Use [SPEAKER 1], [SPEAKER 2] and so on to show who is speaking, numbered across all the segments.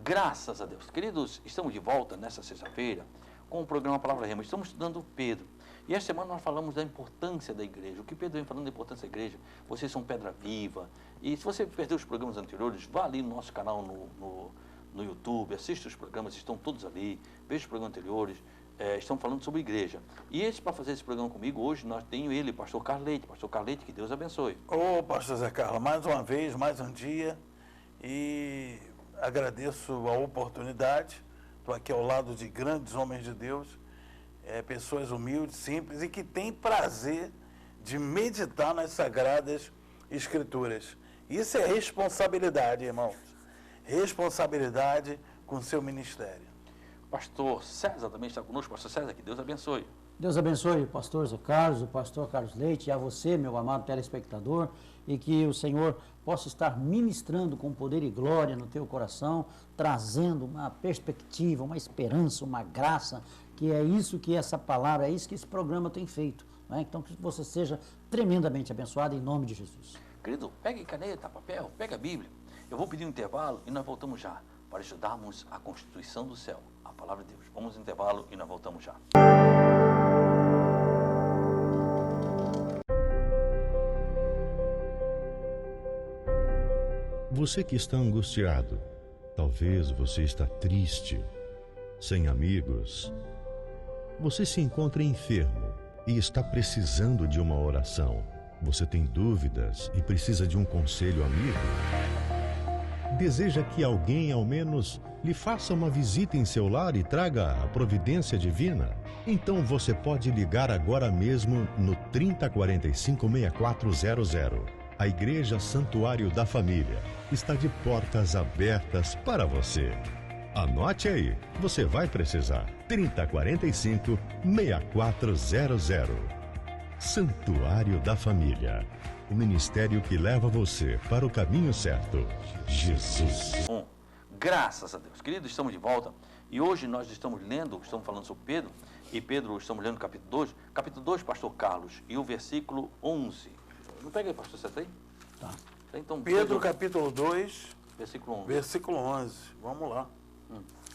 [SPEAKER 1] Graças a Deus. Queridos, estamos de volta nessa sexta-feira com o programa Palavra Rema. Estamos estudando Pedro. E esta semana nós falamos da importância da igreja. O que Pedro vem falando da importância da igreja? Vocês são pedra viva. E se você perdeu os programas anteriores, vá ali no nosso canal no YouTube, assista os programas, estão todos ali, veja os programas anteriores, estão falando sobre igreja. E para fazer esse programa comigo, hoje nós tenho ele, pastor Carlos Leite. Pastor Carlos Leite, que Deus abençoe.
[SPEAKER 2] Ô, pastor Zé Carlos, mais uma vez, mais um dia, e agradeço a oportunidade. Estou aqui ao lado de grandes homens de Deus, pessoas humildes, simples e que têm prazer de meditar nas Sagradas Escrituras. Isso é responsabilidade, irmãos. Responsabilidade com o seu ministério.
[SPEAKER 1] Pastor César também está conosco. Pastor César, que Deus abençoe.
[SPEAKER 3] Deus abençoe o pastor Zé Carlos, o pastor Carlos Leite, e a você, meu amado telespectador, e que o Senhor possa estar ministrando com poder e glória no teu coração, trazendo uma perspectiva, uma esperança, uma graça, que é isso que essa palavra, é isso que esse programa tem feito. Né? Então, que você seja tremendamente abençoado em nome de Jesus.
[SPEAKER 1] Querido, pegue caneta, papel, pega a Bíblia. Eu vou pedir um intervalo e nós voltamos já para estudarmos a Constituição do Céu, a Palavra de Deus. Vamos ao intervalo e nós voltamos já.
[SPEAKER 4] Você que está angustiado, talvez você está triste, sem amigos. Você se encontra enfermo e está precisando de uma oração. Você tem dúvidas e precisa de um conselho amigo? Deseja que alguém, ao menos, lhe faça uma visita em seu lar e traga a providência divina? Então você pode ligar agora mesmo no 3045-6400. A Igreja Santuário da Família está de portas abertas para você. Anote aí, você vai precisar. 3045-6400. Santuário da Família. O ministério que leva você para o caminho certo. Jesus.
[SPEAKER 1] Bom, graças a Deus. Queridos, estamos de volta. E hoje nós estamos falando sobre Pedro. E Pedro, estamos lendo capítulo 2. Capítulo 2, pastor Carlos, e o versículo 11. Não pega aí, pastor, você tem?
[SPEAKER 3] Tá.
[SPEAKER 1] Então,
[SPEAKER 2] Pedro, capítulo 2,
[SPEAKER 1] versículo 11.
[SPEAKER 2] versículo 11. Vamos lá.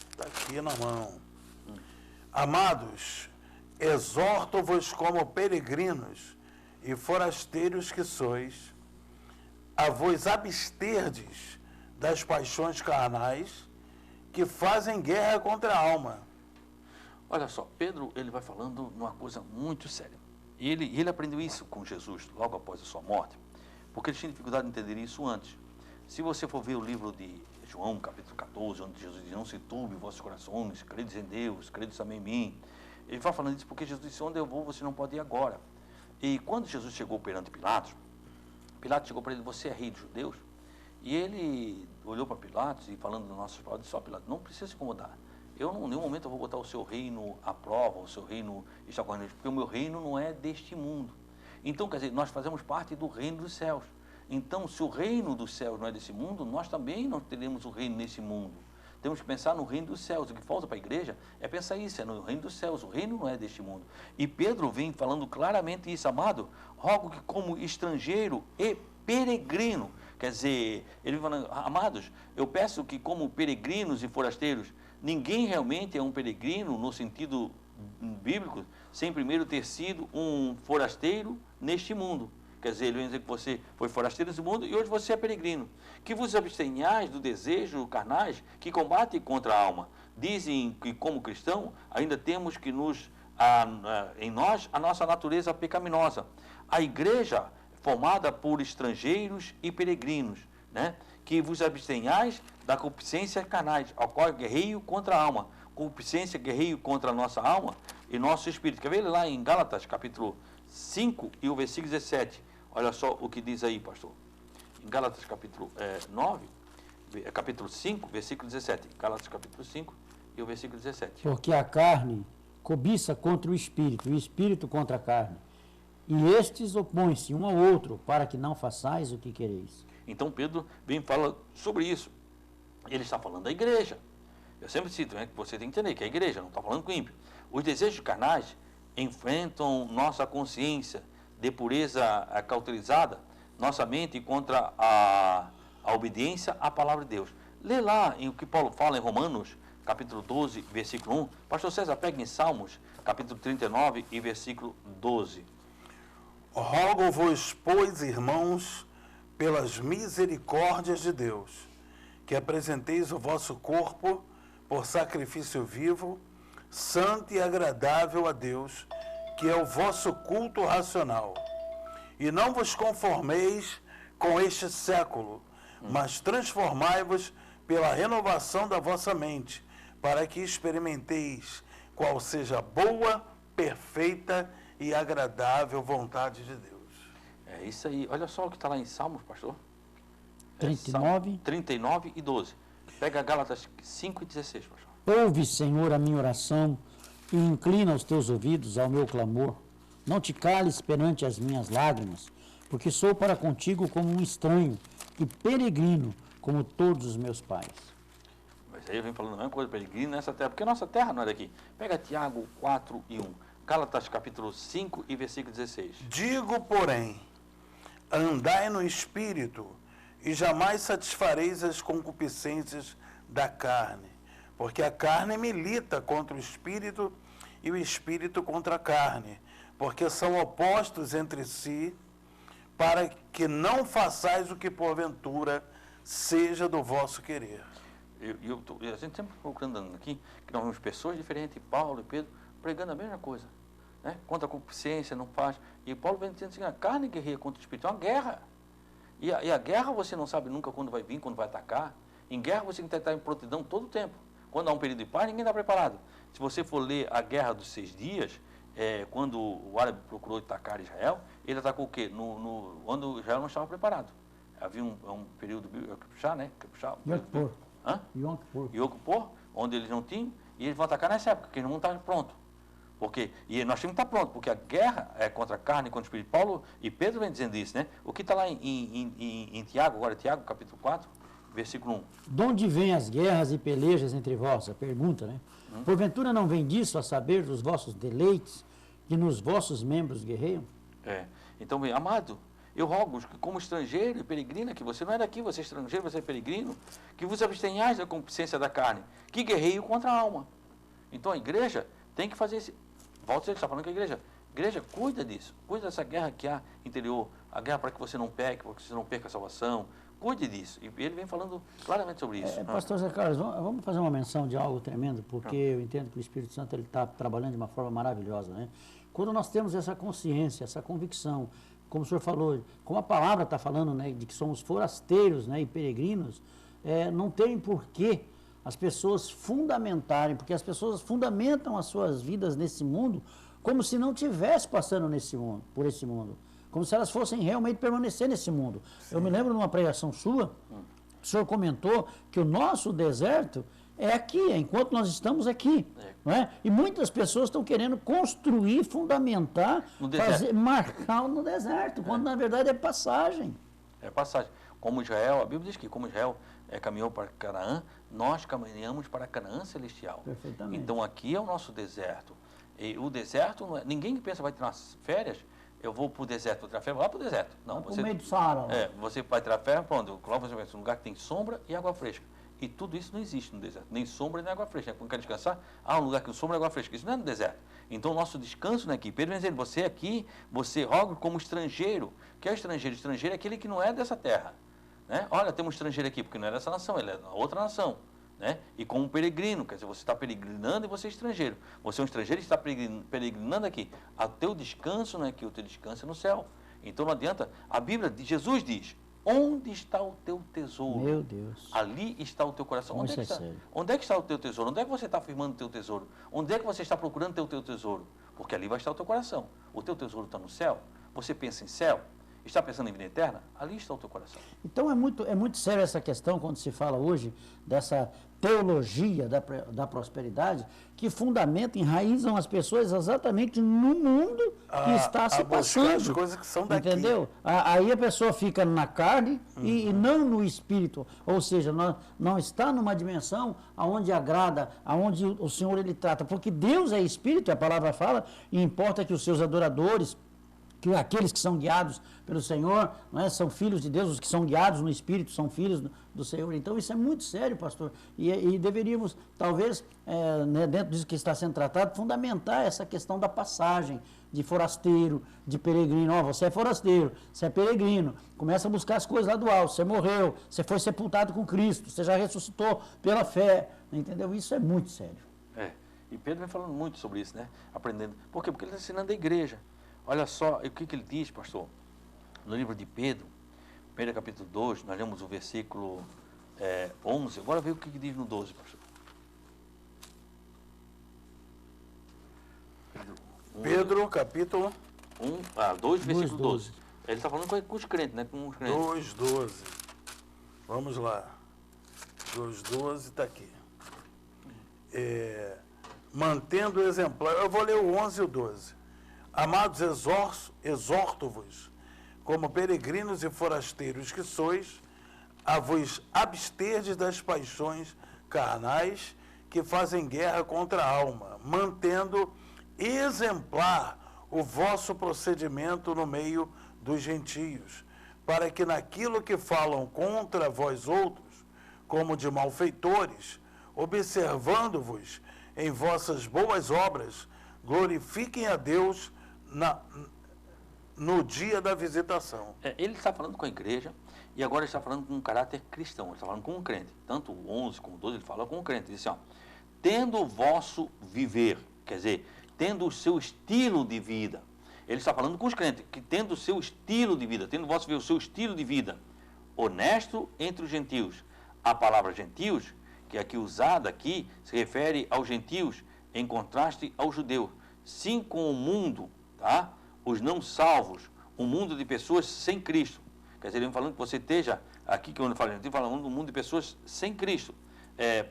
[SPEAKER 2] Está aqui na mão. Amados, exorto-vos como peregrinos e forasteiros que sois, a vos absterdes das paixões carnais que fazem guerra contra a alma.
[SPEAKER 1] Olha só, Pedro, ele vai falando uma coisa muito séria. E ele aprendeu isso com Jesus logo após a sua morte, porque ele tinha dificuldade de entender isso antes. Se você for ver o livro de João, capítulo 14, onde Jesus diz, não se turbe vossos corações, credes em Deus, credes também em mim. Ele vai falando isso porque Jesus disse, onde eu vou, você não pode ir agora. E quando Jesus chegou perante Pilatos, Pilatos chegou para ele, você é rei dos judeus? E ele olhou para Pilatos e falando das nossas palavras, disse, ó Pilatos, não precisa se incomodar. Eu, em nenhum momento, eu vou botar o seu reino à prova, o seu reino está correndo, porque o meu reino não é deste mundo. Então, quer dizer, nós fazemos parte do reino dos céus. Então, se o reino dos céus não é desse mundo, nós também não teremos o reino nesse mundo. Temos que pensar no reino dos céus. O que falta para a igreja é pensar isso, é no reino dos céus. O reino não é deste mundo. E Pedro vem falando claramente isso, amado, rogo que como estrangeiro e peregrino, quer dizer, ele vem falando, amados, eu peço que como peregrinos e forasteiros, ninguém realmente é um peregrino no sentido bíblico, sem primeiro ter sido um forasteiro neste mundo. Quer dizer, ele vem dizer que você foi forasteiro nesse mundo e hoje você é peregrino. Que vos abstenhais do desejo carnais que combate contra a alma. Dizem que, como cristão, ainda temos que em nós a nossa natureza pecaminosa. A igreja formada por estrangeiros e peregrinos, né? Que vos abstenhais da concupiscência carnais, ao qual guerreio contra a alma. Concupiscência, guerreio contra a nossa alma e nosso espírito. Quer ver lá em Gálatas, capítulo 5 e o versículo 17. Olha só o que diz aí, pastor. Em Gálatas capítulo 5, versículo 17. Gálatas capítulo 5 e o versículo 17.
[SPEAKER 3] Porque a carne cobiça contra o espírito contra a carne. E estes opõem-se um ao outro, para que não façais o que quereis.
[SPEAKER 1] Então Pedro vem e fala sobre isso. Ele está falando da igreja. Eu sempre cito, né, que você tem que entender que é a igreja, não está falando com o ímpio. Os desejos carnais enfrentam nossa consciência de pureza cauterizada, nossa mente contra a obediência à palavra de Deus. Lê lá em o que Paulo fala em Romanos, capítulo 12, versículo 1. Pastor César, pega em Salmos, capítulo 39 e versículo 12.
[SPEAKER 2] Rogo-vos, pois, irmãos, pelas misericórdias de Deus, que apresenteis o vosso corpo por sacrifício vivo, santo e agradável a Deus, que é o vosso culto racional. E não vos conformeis com este século, mas transformai-vos pela renovação da vossa mente, para que experimenteis qual seja a boa, perfeita e agradável vontade de Deus.
[SPEAKER 1] É isso aí. Olha só o que está lá em Salmos, pastor.
[SPEAKER 3] 39.
[SPEAKER 1] 39 e 12. Pega Gálatas 5 e 16, pastor.
[SPEAKER 3] Ouve, Senhor, a minha oração e inclina os teus ouvidos ao meu clamor. Não te cales perante as minhas lágrimas, porque sou para contigo como um estranho e peregrino, como todos os meus pais.
[SPEAKER 1] Mas aí vem falando a mesma coisa, peregrino nessa terra, porque nossa terra não é daqui. Pega Tiago 4 e 1. Gálatas capítulo 5 e versículo 16.
[SPEAKER 2] Digo, porém, andai no Espírito, e jamais satisfareis as concupiscências da carne, porque a carne milita contra o Espírito e o Espírito contra a carne, porque são opostos entre si, para que não façais o que porventura seja do vosso querer.
[SPEAKER 1] A gente sempre procurando aqui, que nós vemos pessoas diferentes, Paulo e Pedro, pregando a mesma coisa. Né? Contra a concupiscência, não faz. E Paulo vem dizendo assim, a carne guerreia contra o Espírito, é uma guerra. E a guerra você não sabe nunca quando vai vir, quando vai atacar. Em guerra você tem que estar em prontidão todo o tempo. Quando há um período de paz, ninguém está preparado. Se você for ler a Guerra dos 6 Dias, quando o árabe procurou atacar Israel, ele atacou o quê? Quando Israel não estava preparado. Havia um período, né?
[SPEAKER 3] Yom Kippur.
[SPEAKER 1] Yom Kippur, onde eles não tinham, e eles vão atacar nessa época, porque eles não estão prontos. E nós temos que estar prontos, porque a guerra é contra a carne, contra o Espírito. Paulo e Pedro vem dizendo isso, né? O que está lá em Tiago, agora Tiago, capítulo 4, versículo 1.
[SPEAKER 3] De onde vêm as guerras e pelejas entre vós? A pergunta, né? Porventura não vem disso a saber dos vossos deleites, que nos vossos membros guerreiam?
[SPEAKER 1] Então, bem, amado, eu rogo que como estrangeiro e peregrino, que você não é daqui, você é estrangeiro, você é peregrino, que vos abstenhais da concupiscência da carne, que guerreio contra a alma. Então a igreja tem que fazer esse... Volta, você está falando que a igreja cuida disso, cuida dessa guerra que há interior, a guerra para que você não peque, para que você não perca a salvação, cuide disso. E ele vem falando claramente sobre isso.
[SPEAKER 3] Pastor Zé Carlos, vamos fazer uma menção de algo tremendo, porque eu entendo que o Espírito Santo está trabalhando de uma forma maravilhosa, né? Quando nós temos essa consciência, essa convicção, como o senhor falou, como a palavra está falando, né, de que somos forasteiros, né, e peregrinos, não tem porquê as pessoas fundamentarem, porque as pessoas fundamentam as suas vidas nesse mundo como se não estivesse passando por esse mundo, como se elas fossem realmente permanecer nesse mundo. Sim. Eu me lembro de uma pregação sua, o senhor comentou que o nosso deserto é aqui, enquanto nós estamos aqui. Não é? E muitas pessoas estão querendo construir, fundamentar, marcar no deserto, quando na verdade é passagem.
[SPEAKER 1] É passagem. Como Israel, a Bíblia diz que como Israel caminhou para Canaã, nós caminhamos para Canaã celestial.
[SPEAKER 3] Perfeitamente.
[SPEAKER 1] Então aqui é o nosso deserto. E o deserto, ninguém que pensa vai tirar férias, eu vou para o deserto, vou tirar férias, vou lá para o deserto. Não,
[SPEAKER 3] você, no meio do Saara.
[SPEAKER 1] Você vai tirar férias, pronto, lá você vai um lugar que tem sombra e água fresca. E tudo isso não existe no deserto, nem sombra nem água fresca. Quando quer descansar, há um lugar que tem sombra e água fresca. Isso não é no deserto. Então o nosso descanso não é aqui. Pedro vai dizer, você aqui, você roga como estrangeiro. O que é o estrangeiro? O estrangeiro é aquele que não é dessa terra. Né? Olha, tem um estrangeiro aqui, porque não é dessa nação, ele é da outra nação. Né? E como peregrino, quer dizer, você está peregrinando e você é estrangeiro. Você é um estrangeiro e está peregrinando aqui. O teu descanso não é aqui, o teu descanso é no céu. Então não adianta. A Bíblia, Jesus diz, onde está o teu tesouro?
[SPEAKER 3] Meu Deus.
[SPEAKER 1] Ali está o teu coração. Onde é que está o teu tesouro? Onde é que você está firmando o teu tesouro? Onde é que você está procurando o teu tesouro? Porque ali vai estar o teu coração. O teu tesouro está no céu. Você pensa em céu? Está pensando em vida eterna? Ali está o teu coração.
[SPEAKER 3] Então é muito sério essa questão quando se fala hoje dessa teologia da prosperidade que fundamenta, enraizam as pessoas exatamente no mundo que está se passando.
[SPEAKER 2] As coisas que são daqui.
[SPEAKER 3] Entendeu? Aí a pessoa fica na carne e não no espírito. Ou seja, não está numa dimensão aonde agrada, aonde o Senhor ele trata. Porque Deus é espírito, a palavra fala, e importa que os seus adoradores que aqueles que são guiados pelo Senhor, não é, são filhos de Deus, os que são guiados no Espírito são filhos do Senhor. Então isso é muito sério, pastor, e deveríamos, talvez, né, dentro disso que está sendo tratado, fundamentar essa questão da passagem de forasteiro, de peregrino. Ó, você é forasteiro, você é peregrino, começa a buscar as coisas lá do alto, você morreu, você foi sepultado com Cristo, você já ressuscitou pela fé, entendeu? Isso é muito sério.
[SPEAKER 1] E Pedro vem falando muito sobre isso, né? Aprendendo. Por quê? Porque ele está ensinando a igreja. Olha só o que ele diz, pastor. No livro de Pedro, 1 capítulo 2, nós lemos o versículo 11. Agora vê o que diz no 12, pastor.
[SPEAKER 2] Pedro, capítulo
[SPEAKER 1] 2, versículo 12. Ele está falando com os crentes, né? Com os crentes.
[SPEAKER 2] 2:12. Vamos lá. 2:12 está aqui. Mantendo o exemplar. Eu vou ler o 11 e o 12. Amados, exorto-vos, como peregrinos e forasteiros que sois, a vos absterdes das paixões carnais que fazem guerra contra a alma, mantendo exemplar o vosso procedimento no meio dos gentios, para que naquilo que falam contra vós outros, como de malfeitores, observando-vos em vossas boas obras, glorifiquem a Deus no dia da visitação.
[SPEAKER 1] Ele está falando com a igreja e agora está falando com um caráter cristão. Ele está falando com um crente. Tanto o 11 como o 12 ele fala com um crente. Ele diz assim, ó, tendo o vosso viver, quer dizer, tendo o seu estilo de vida. Ele está falando com os crentes, que tendo o seu estilo de vida, tendo o vosso viver, o seu estilo de vida, honesto entre os gentios. A palavra gentios, que é aqui usada aqui, se refere aos gentios em contraste aos judeus. Sim, com o mundo, tá? Os não salvos, um mundo de pessoas sem Cristo. Quer dizer, ele falando que você esteja, aqui que eu falo, eu falando do mundo de pessoas sem Cristo.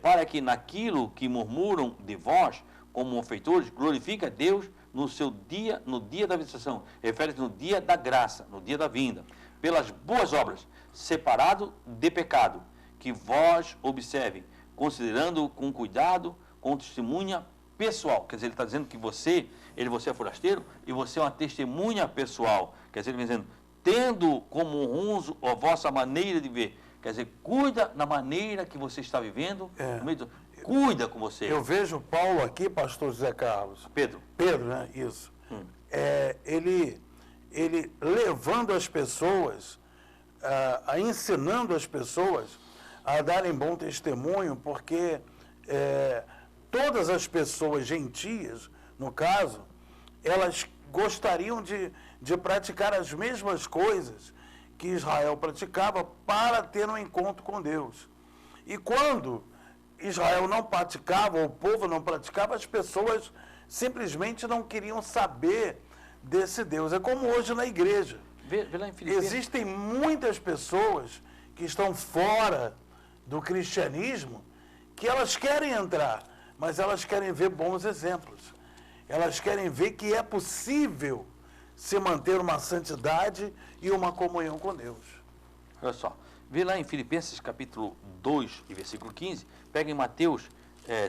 [SPEAKER 1] Para que naquilo que murmuram de vós, como malfeitores, glorifique a Deus no seu dia, no dia da visitação. Refere-se no dia da graça, no dia da vinda. Pelas boas obras, separado de pecado, que vós observem, considerando com cuidado, com testemunha pessoal. Quer dizer, ele está dizendo que você é forasteiro e você é uma testemunha pessoal. Quer dizer, ele está dizendo, tendo como honroso a vossa maneira de ver. Quer dizer, cuida na maneira que você está vivendo. Cuida com você.
[SPEAKER 2] Eu vejo Paulo aqui, pastor José Carlos.
[SPEAKER 1] Pedro,
[SPEAKER 2] né? Isso. Ele levando as pessoas, ensinando as pessoas a darem bom testemunho, porque todas as pessoas gentias, no caso, elas gostariam de praticar as mesmas coisas que Israel praticava para ter um encontro com Deus. E quando Israel não praticava, o povo não praticava, as pessoas simplesmente não queriam saber desse Deus. É como hoje na igreja.
[SPEAKER 1] vê lá em Filipenses.
[SPEAKER 2] Existem muitas pessoas que estão fora do cristianismo que elas querem entrar, mas elas querem ver bons exemplos. Elas querem ver que é possível se manter uma santidade e uma comunhão com Deus.
[SPEAKER 1] Olha só, vê lá em Filipenses capítulo 2 e versículo 15, pega em Mateus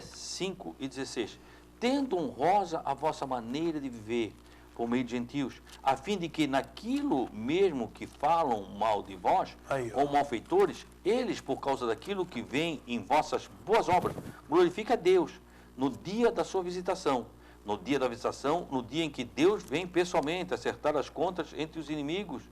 [SPEAKER 1] 5 e 16. Tendo honrosa a vossa maneira de viver por meio de gentios, a fim de que naquilo mesmo que falam mal de vós, ou malfeitores, eles, por causa daquilo que vem em vossas boas obras, glorifiquem a Deus no dia da sua visitação. No dia da visitação, no dia em que Deus vem pessoalmente acertar as contas entre os inimigos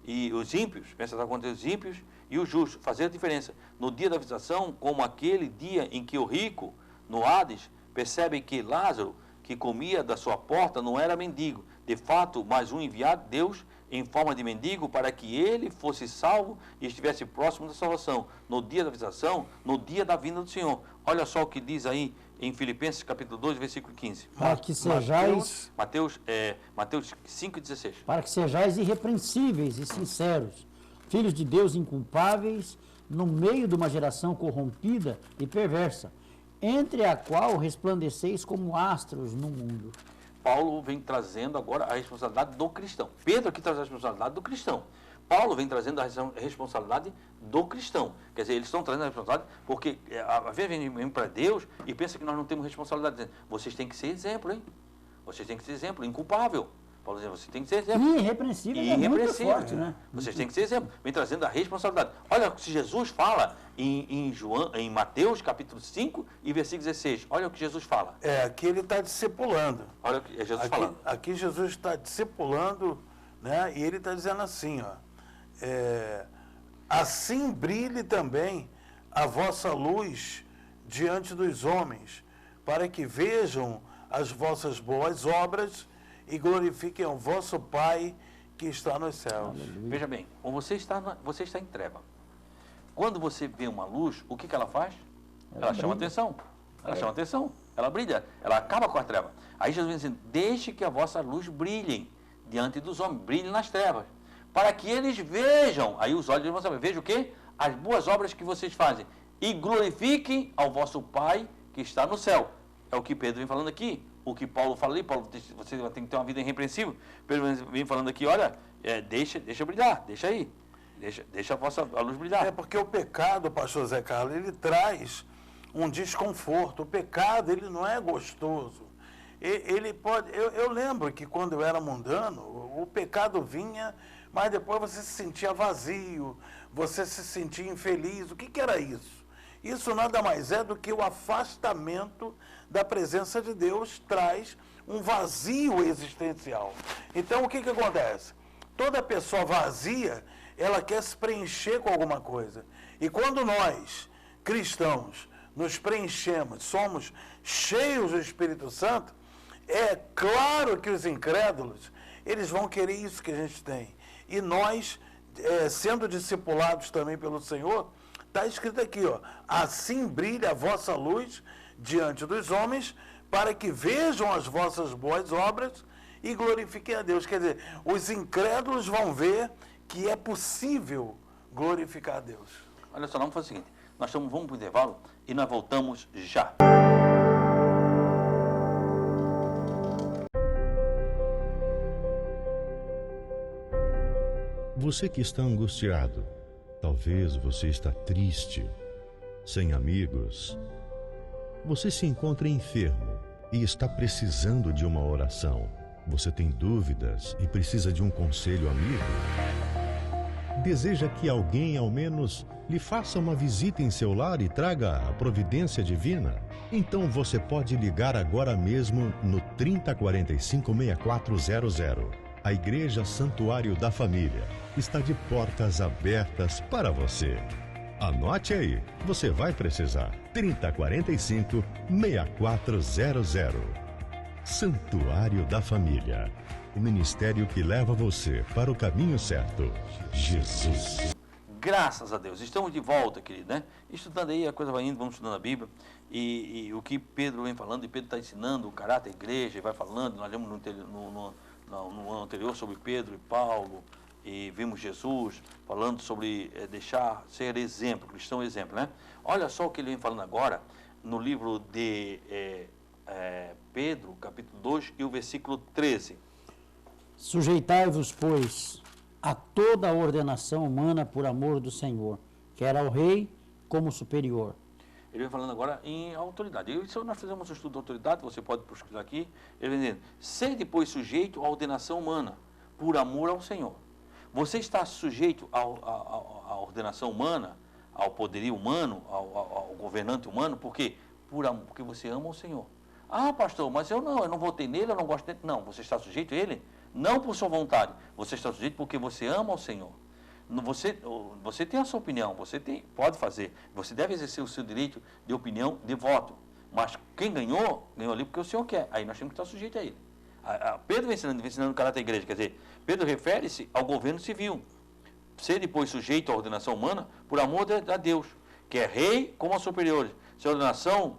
[SPEAKER 1] e os ímpios, acertar contra os ímpios e os justos, fazer a diferença. No dia da visitação, como aquele dia em que o rico, no Hades, percebe que Lázaro, que comia da sua porta, não era mendigo, de fato, mas um enviado de Deus em forma de mendigo para que ele fosse salvo e estivesse próximo da salvação. No dia da visitação, no dia da vinda do Senhor. Olha só o que diz aí em Filipenses capítulo 2, versículo 15.
[SPEAKER 3] Para que sejais...
[SPEAKER 1] Mateus 5 e 16.
[SPEAKER 3] Para que sejais irrepreensíveis e sinceros, filhos de Deus inculpáveis, no meio de uma geração corrompida e perversa, entre a qual resplandeceis como astros no mundo.
[SPEAKER 1] Paulo vem trazendo agora a responsabilidade do cristão. Pedro aqui traz a responsabilidade do cristão. Paulo vem trazendo a responsabilidade do cristão. Quer dizer, eles estão trazendo a responsabilidade porque às vezes vem para Deus e pensa que nós não temos responsabilidade. Vocês têm que ser exemplo, hein? Vocês têm que ser exemplo, inculpável. Paulo dizia, você tem que ser exemplo.
[SPEAKER 3] Irrepreensível é muito forte, né?
[SPEAKER 1] Vocês têm que ser exemplo. Vem trazendo a responsabilidade. Olha, se Jesus fala em Mateus, capítulo 5 e versículo 16. Olha o que Jesus fala.
[SPEAKER 2] Aqui ele está discipulando.
[SPEAKER 1] Olha o que é Jesus falando.
[SPEAKER 2] Aqui Jesus está discipulando, né? E ele está dizendo assim, ó. Assim brilhe também a vossa luz diante dos homens, para que vejam as vossas boas obras e glorifiquem o vosso Pai que está nos céus.
[SPEAKER 3] Aleluia.
[SPEAKER 1] Veja bem, você está em treva. Quando você vê uma luz, o que ela faz? Ela chama atenção. Ela chama atenção. Ela brilha. Ela acaba com a treva. Aí Jesus vem dizendo, deixe que a vossa luz brilhe diante dos homens, brilhe nas trevas, para que eles vejam, aí os olhos vão saber, vejam o quê? As boas obras que vocês fazem e glorifiquem ao vosso Pai que está no céu. É o que Pedro vem falando aqui. O que Paulo fala ali, Paulo, você tem que ter uma vida irrepreensível. Pedro vem falando aqui, olha, deixa brilhar, deixa aí. Deixa a luz brilhar.
[SPEAKER 2] Porque o pecado, pastor Zé Carlos, ele traz um desconforto. O pecado, ele não é gostoso. Ele pode... Eu lembro que quando eu era mundano, o pecado vinha, mas depois você se sentia vazio, você se sentia infeliz. O que era isso? Isso nada mais é do que o afastamento da presença de Deus, traz um vazio existencial. Então, o que acontece? Toda pessoa vazia, ela quer se preencher com alguma coisa. E quando nós, cristãos, nos preenchemos, somos cheios do Espírito Santo, é claro que os incrédulos, eles vão querer isso que a gente tem. E nós, sendo discipulados também pelo Senhor, está escrito aqui, ó, assim brilha a vossa luz diante dos homens, para que vejam as vossas boas obras e glorifiquem a Deus. Quer dizer, os incrédulos vão ver que é possível glorificar a Deus.
[SPEAKER 1] Olha só, vamos fazer o seguinte, vamos para o intervalo e nós voltamos já.
[SPEAKER 4] Você que está angustiado, talvez você está triste, sem amigos. Você se encontra enfermo e está precisando de uma oração. Você tem dúvidas e precisa de um conselho amigo. Deseja que alguém, ao menos, lhe faça uma visita em seu lar e traga a providência divina? Então você pode ligar agora mesmo no 3045-6400. A Igreja Santuário da Família está de portas abertas para você. Anote aí, você vai precisar. 3045-6400. Santuário da Família. O ministério que leva você para o caminho certo. Jesus.
[SPEAKER 1] Graças a Deus. Estamos de volta, querido, né? Estudando aí, a coisa vai indo, vamos estudando a Bíblia. E o que Pedro vem falando, e Pedro está ensinando o caráter da igreja, e vai falando, nós lemos no ano anterior sobre Pedro e Paulo, e vimos Jesus falando sobre deixar ser exemplo, cristão exemplo, né? Olha só o que ele vem falando agora no livro de Pedro, capítulo 2 e o versículo 13.
[SPEAKER 3] Sujeitai-vos, pois, a toda a ordenação humana por amor do Senhor, quer ao rei como superior.
[SPEAKER 1] Ele vem falando agora em autoridade. Se nós fizemos um estudo de autoridade, você pode pesquisar aqui, ele vem dizendo, sede, pois, sujeito à ordenação humana, por amor ao Senhor. Você está sujeito à ordenação humana, ao poderio humano, ao governante humano, por quê? Porque você ama o Senhor. Ah, pastor, mas eu não votei nele, eu não gosto dele. Não, você está sujeito a ele, não por sua vontade, você está sujeito porque você ama o Senhor. Você tem a sua opinião, pode fazer, você deve exercer o seu direito de opinião, de voto, mas quem ganhou ali porque o Senhor quer, aí nós temos que estar sujeitos a ele. Pedro vem ensinando o caráter da igreja, quer dizer, Pedro refere-se ao governo civil, ser depois sujeito à ordenação humana por amor a Deus, que é rei como a superiores, se a ordenação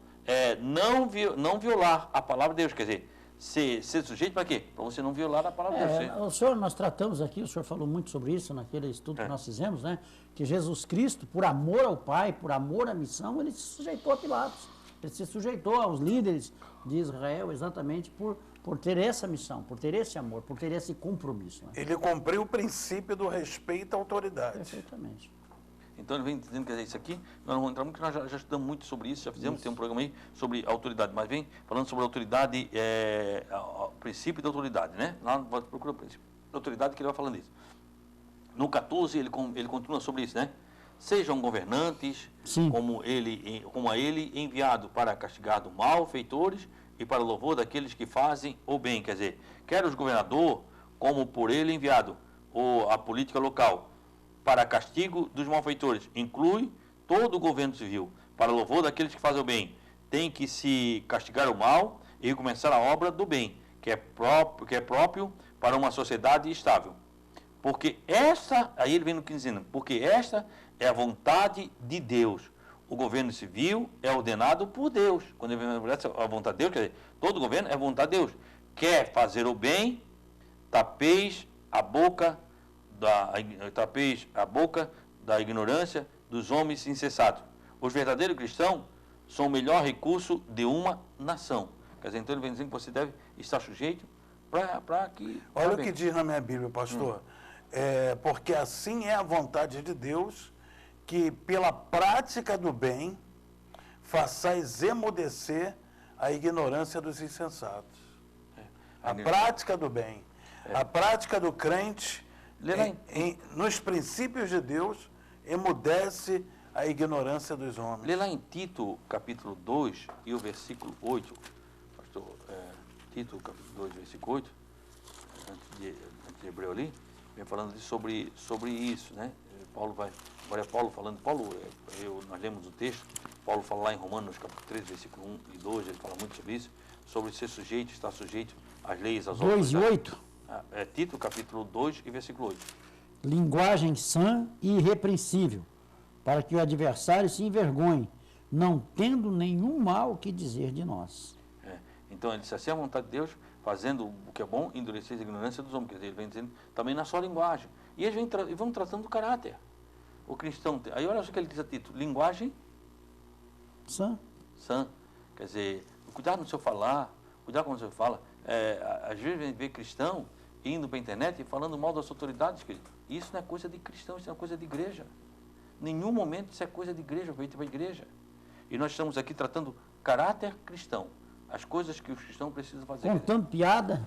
[SPEAKER 1] não violar a palavra de Deus, quer dizer, ser sujeito para quê? Para você não violar a palavra de Deus.
[SPEAKER 3] O senhor, nós tratamos aqui, o senhor falou muito sobre isso naquele estudo que nós fizemos, né? Que Jesus Cristo, por amor ao Pai, por amor à missão, ele se sujeitou a Pilatos. Ele se sujeitou aos líderes de Israel exatamente por ter essa missão, por ter esse amor, por ter esse compromisso. Né?
[SPEAKER 2] Ele cumpriu o princípio do respeito à autoridade.
[SPEAKER 3] Perfeitamente.
[SPEAKER 1] Então ele vem dizendo que isso aqui, nós não vamos entrar muito, porque nós já estudamos muito sobre isso, já fizemos, tem um programa aí sobre autoridade, mas vem falando sobre autoridade, o princípio da autoridade, né? Lá procura o princípio da autoridade que ele vai falando isso. No 14 ele continua sobre isso, né? Sejam governantes, como a ele enviado para castigar do mal feitores e para o louvor daqueles que fazem o bem. Quer dizer, quer os governador, como por ele enviado, ou a política local, para castigo dos malfeitores, inclui todo o governo civil, para o louvor daqueles que fazem o bem. Tem que se castigar o mal e começar a obra do bem, que é próprio para uma sociedade estável. Porque aí ele vem no 15 dizendo, porque esta é a vontade de Deus. O governo civil é ordenado por Deus. Quando ele vem a vontade de Deus, quer dizer, todo governo é vontade de Deus. Quer fazer o bem, tapeis a boca da ignorância dos homens insensatos. Os verdadeiros cristãos são o melhor recurso de uma nação. Quer dizer, então ele vem dizendo que você deve estar sujeito para que...
[SPEAKER 2] Olha o que diz na minha Bíblia, pastor. Porque assim é a vontade de Deus, que pela prática do bem façais emudecer a ignorância dos insensatos. A prática do bem. A prática do crente, nos princípios de Deus, emudece a ignorância dos homens.
[SPEAKER 1] Lê lá em Tito, capítulo 2, e o versículo 8. Pastor, Tito, capítulo 2, versículo 8, antes de Hebreu ali, vem falando sobre isso, né? Agora é Paulo falando, nós lemos o texto, Paulo fala lá em Romanos, capítulo 3, versículo 1 e 2, ele fala muito sobre isso, sobre ser sujeito, estar sujeito às leis, às
[SPEAKER 3] 2 e 8?
[SPEAKER 1] Tito, capítulo 2 e versículo 8.
[SPEAKER 3] Linguagem sã e irrepreensível, para que o adversário se envergonhe, não tendo nenhum mal que dizer de nós.
[SPEAKER 1] Então ele disse assim, a vontade de Deus, fazendo o que é bom, endurecer a ignorância dos homens. Quer dizer, ele vem dizendo também na sua linguagem. E eles vão tratando do caráter. O cristão, aí olha só o que ele diz a Tito, linguagem
[SPEAKER 3] sã.
[SPEAKER 1] Quer dizer, cuidado no seu falar, cuidado quando você fala. Às vezes a gente vê cristão indo para a internet e falando mal das autoridades, querido. Isso não é coisa de cristão, isso é coisa de igreja. Em nenhum momento isso é coisa de igreja, feita para a igreja. E nós estamos aqui tratando caráter cristão, as coisas que os cristãos precisam fazer.
[SPEAKER 3] Contando piada,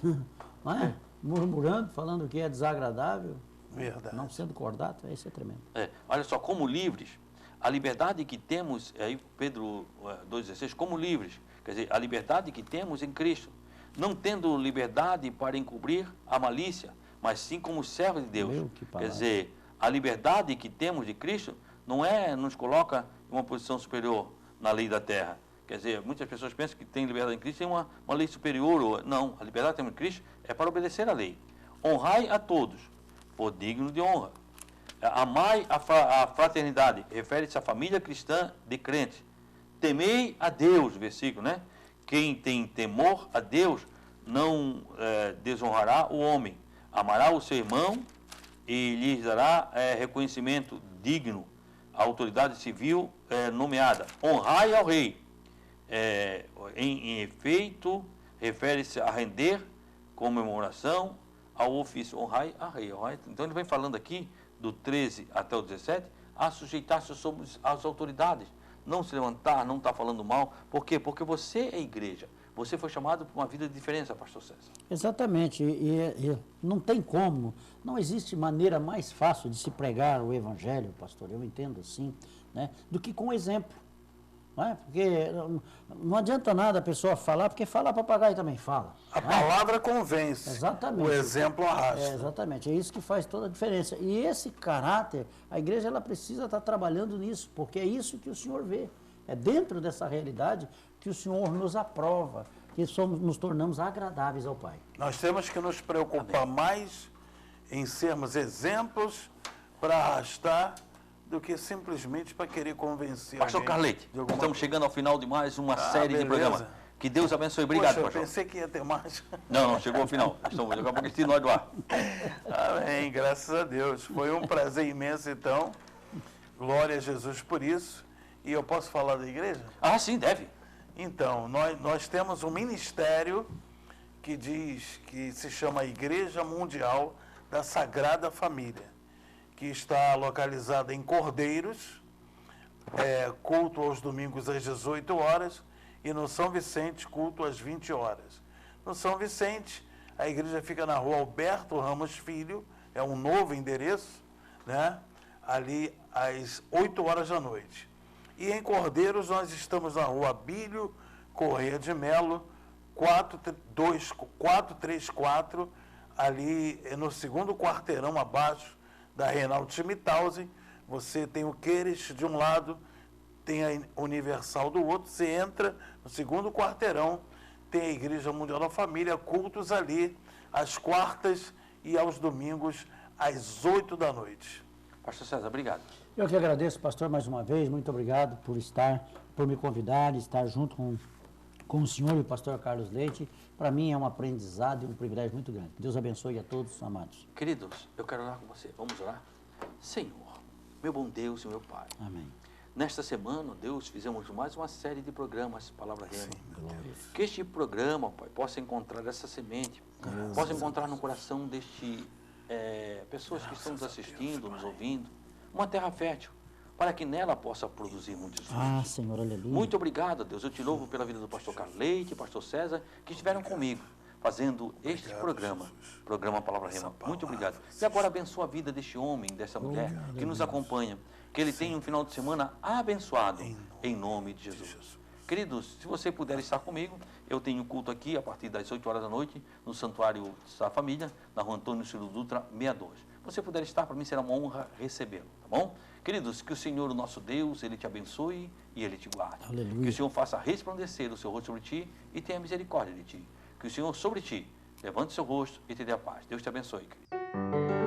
[SPEAKER 3] não é? Murmurando, falando que é desagradável.
[SPEAKER 2] Verdade.
[SPEAKER 3] Não sendo cordato, isso é tremendo.
[SPEAKER 1] Olha só, como livres, a liberdade que temos, aí Pedro 2,16, como livres, quer dizer, a liberdade que temos em Cristo, não tendo liberdade para encobrir a malícia, mas sim como servos de Deus. Quer dizer, a liberdade que temos de Cristo não nos coloca em uma posição superior na lei da terra. Quer dizer, muitas pessoas pensam que tem liberdade em Cristo, tem uma lei superior. Não, a liberdade que temos em Cristo é para obedecer a lei. Honrai a todos, por digno de honra. Amai a fraternidade, refere-se à família cristã de crentes. Temei a Deus, versículo, né? Quem tem temor a Deus não desonrará o homem. Amará o seu irmão e lhes dará reconhecimento digno. A autoridade civil nomeada. Honrai ao rei. Em efeito, refere-se a render comemoração ao ofício. Honrai a rei. Então ele vem falando aqui, do 13 até o 17, a sujeitar-se sobre as autoridades. Não se levantar, não estar falando mal. Por quê? Porque você é igreja. Você foi chamado para uma vida de diferença, pastor César.
[SPEAKER 3] Exatamente. E não tem como. Não existe maneira mais fácil de se pregar o evangelho, pastor, eu entendo assim, né, do que com exemplo. Não é? Porque não adianta nada a pessoa falar, porque falar papagaio também fala.
[SPEAKER 2] A palavra convence.
[SPEAKER 3] Exatamente.
[SPEAKER 2] O exemplo arrasta.
[SPEAKER 3] Exatamente. É isso que faz toda a diferença. E esse caráter, a igreja ela precisa estar trabalhando nisso, porque é isso que o Senhor vê. É dentro dessa realidade que o Senhor nos aprova, que nos tornamos agradáveis ao Pai.
[SPEAKER 2] Nós temos que nos preocupar mais em sermos exemplos para arrastar do que simplesmente para querer convencer
[SPEAKER 1] Pastor Carlete, estamos chegando ao final de mais uma série de programas. Que Deus abençoe. Obrigado,
[SPEAKER 2] Poxa,
[SPEAKER 1] pastor.
[SPEAKER 2] Eu pensei que ia ter mais.
[SPEAKER 1] Não, chegou ao final. Daqui a pouco esse nó do ar.
[SPEAKER 2] Amém, graças a Deus. Foi um prazer imenso, então. Glória a Jesus por isso. E eu posso falar da igreja?
[SPEAKER 1] Ah, sim, deve.
[SPEAKER 2] Então, nós temos um ministério que se chama Igreja Mundial da Sagrada Família, que está localizada em Cordeiros, culto aos domingos às 18 horas, e no São Vicente, culto às 20 horas. No São Vicente, a igreja fica na rua Alberto Ramos Filho, é um novo endereço, né? Ali às 8 horas da noite. E em Cordeiros, nós estamos na rua Abílio Correia de Melo, 434, ali no segundo quarteirão abaixo da Reinaldo Schmithausen. Você tem o Queires de um lado, tem a Universal do outro. Você entra no segundo quarteirão, tem a Igreja Mundial da Família, cultos ali às quartas e aos domingos às 8 da noite.
[SPEAKER 1] Pastor César, obrigado.
[SPEAKER 3] Eu que agradeço, pastor, mais uma vez. Muito obrigado por me convidar, estar junto com o senhor e o pastor Carlos Leite. Para mim é um aprendizado e um privilégio muito grande. Deus abençoe a todos, amados.
[SPEAKER 1] Queridos, eu quero orar com você. Vamos orar? Senhor, meu bom Deus e meu Pai.
[SPEAKER 3] Amém.
[SPEAKER 1] Nesta semana, Deus, fizemos mais uma série de programas, Palavra Rema. Que este programa, Pai, possa encontrar essa semente, possa encontrar no coração pessoas que estão nos assistindo, nos ouvindo, uma terra fértil, para que nela possa produzir muitos frutos.
[SPEAKER 3] Ah, Senhor, aleluia.
[SPEAKER 1] Muito obrigado, Deus. Eu te louvo pela vida do pastor Carlos Leite, pastor César, que estiveram comigo, fazendo este programa Palavra Rema. Muito obrigado. E agora abençoa a vida deste homem, dessa mulher que nos acompanha. Que ele tenha um final de semana abençoado, em nome de Jesus. Queridos, se você puder estar comigo, eu tenho culto aqui a partir das 8 horas da noite, no Santuário da Família, na rua Antônio Ciro Dutra, 62. Se você puder estar, para mim será uma honra recebê-lo, tá bom? Queridos, que o Senhor, o nosso Deus, Ele te abençoe e Ele te guarde.
[SPEAKER 3] Aleluia.
[SPEAKER 1] Que o Senhor faça resplandecer o seu rosto sobre ti e tenha misericórdia de ti. Que o Senhor sobre ti levante seu rosto e te dê a paz. Deus te abençoe, querido.